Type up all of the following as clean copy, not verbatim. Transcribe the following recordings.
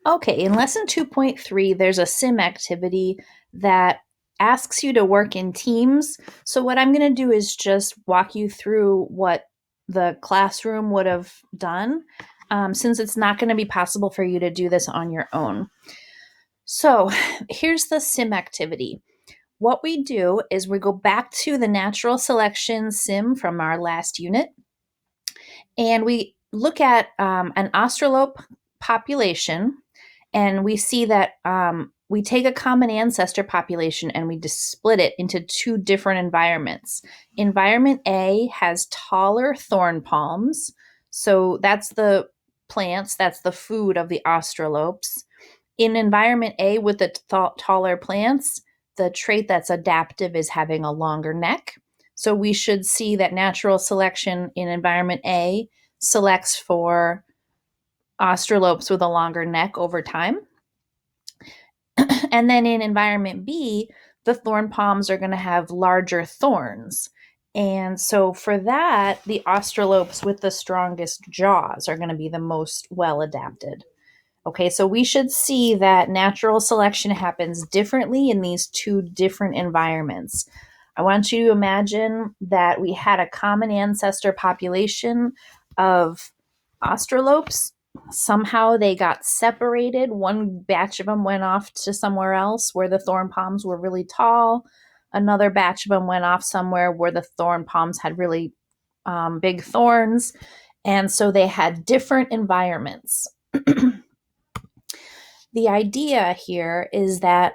Okay, in lesson 2.3, there's a sim activity that asks you to work in teams. So, what I'm going to do is just walk you through what the classroom would have done, since it's not going to be possible for you to do this on your own. So, here's the sim activity. What we do is we go back to the natural selection sim from our last unit, and we look at an Australope population, and we see that we take a common ancestor population and we just split it into two different environments. Environment A has taller thorn palms, so that's the plants, that's the food of the Australopes. In environment A with the taller plants, the trait that's adaptive is having a longer neck. So we should see that natural selection in environment A selects for Australopes with a longer neck over time. And then in environment B, the thorn palms are going to have larger thorns. And so for that, the Australopes with the strongest jaws are going to be the most well adapted. Okay, so we should see that natural selection happens differently in these two different environments. I want you to imagine that we had a common ancestor population of Australopes. Somehow they got separated. One batch of them went off to somewhere else where the thorn palms were really tall. Another batch of them went off somewhere where the thorn palms had really big thorns. And so they had different environments. The idea here is that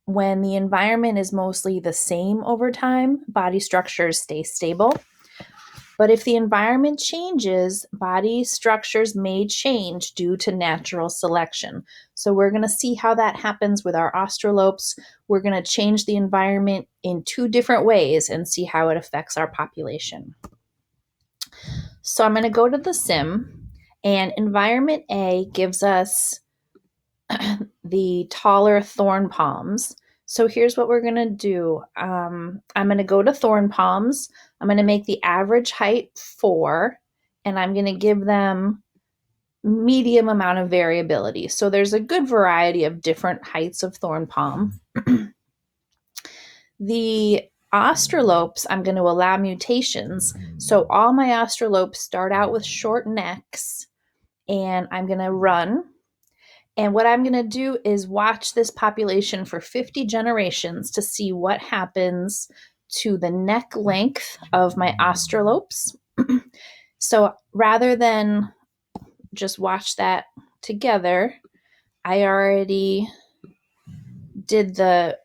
when the environment is mostly the same over time, body structures stay stable. But if the environment changes, body structures may change due to natural selection. So we're going to see how that happens with our Australopes. We're going to change the environment in two different ways and see how it affects our population. So I'm going to go to the sim, and environment A gives us the taller thorn palms. So here's what we're going to do. I'm going to go to thorn palms. I'm going to make the average height 4, and I'm going to give them medium amount of variability. So there's a good variety of different heights of thorn palm. The Australopes, I'm going to allow mutations. So all my Australopes start out with short necks, and I'm going to run. And what I'm going to do is watch this population for 50 generations to see what happens to the neck length of my Australopes. So rather than just watch that together, I already did the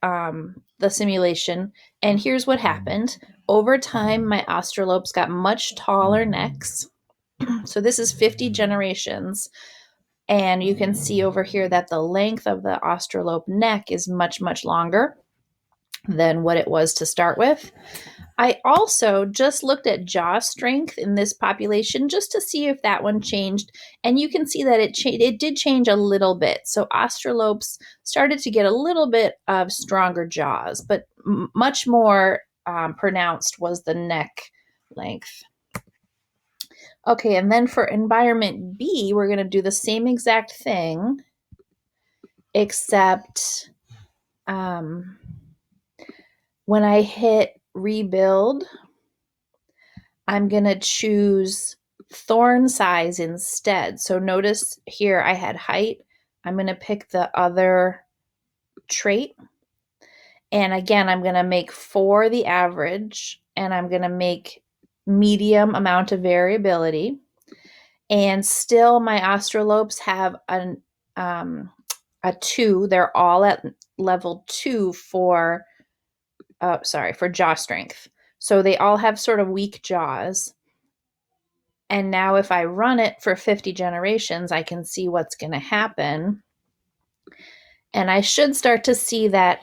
simulation, and here's what happened. Over time, my Australopes got much taller necks. So this is 50 generations. And you can see over here that the length of the Australope neck is much, much longer than what it was to start with. I also just looked at jaw strength in this population just to see if that one changed. And you can see that it did change a little bit. So Australopes started to get a little bit of stronger jaws, but much more pronounced was the neck length. Okay, and then for environment B, we're going to do the same exact thing, except when I hit rebuild, I'm going to choose thorn size instead. So notice here I had height. I'm going to pick the other trait. And again, I'm going to make 4 the average, and I'm going to make medium amount of variability. And still my Australopes have a 2. They're all at level 2 for jaw strength. So they all have sort of weak jaws. And now if I run it for 50 generations, I can see what's going to happen. And I should start to see that,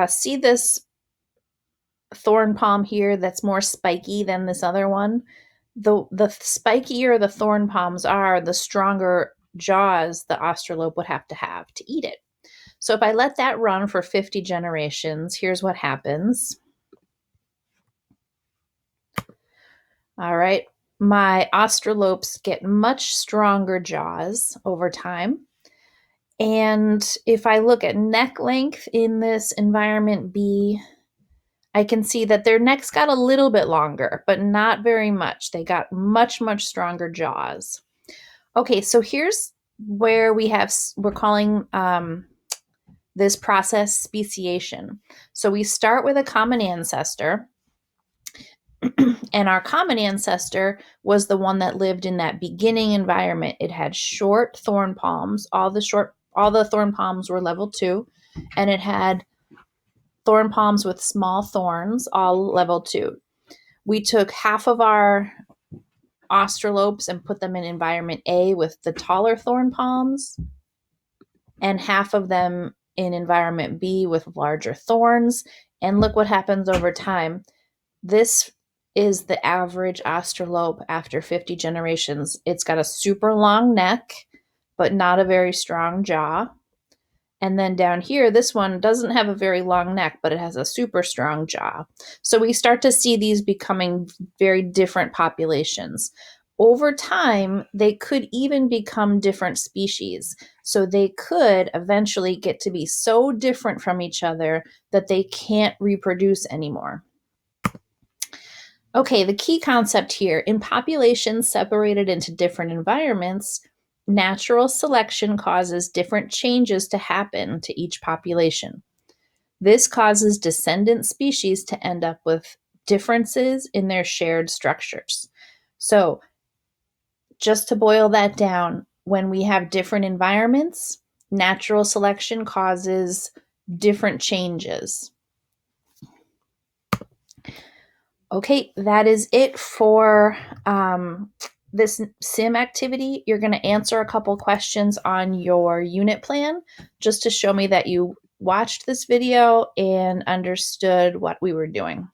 see this thorn palm here that's more spiky than this other one. The spikier the thorn palms are, the stronger jaws the Australope would have to eat it. So if I let that run for 50 generations, here's what happens. All right, my Australopes get much stronger jaws over time. And if I look at neck length in this environment B, I can see that their necks got a little bit longer, but not very much. They got much, much stronger jaws. Okay, so here's where we're calling this process speciation. So we start with a common ancestor, and our common ancestor was the one that lived in that beginning environment. It had short thorn palms. All the thorn palms were level 2, and it had thorn palms with small thorns, all level 2. We took half of our australopes and put them in environment A with the taller thorn palms, and half of them in environment B with larger thorns. And look what happens over time. This is the average australope after 50 generations. It's got a super long neck, but not a very strong jaw. And then down here, this one doesn't have a very long neck, but it has a super strong jaw. So we start to see these becoming very different populations. Over time, they could even become different species. So they could eventually get to be so different from each other that they can't reproduce anymore. Okay, the key concept here, in populations separated into different environments, natural selection causes different changes to happen to each population. This causes descendant species to end up with differences in their shared structures. So, just to boil that down, when we have different environments, natural selection causes different changes. Okay, that is it for this sim activity. You're going to answer a couple questions on your unit plan just to show me that you watched this video and understood what we were doing.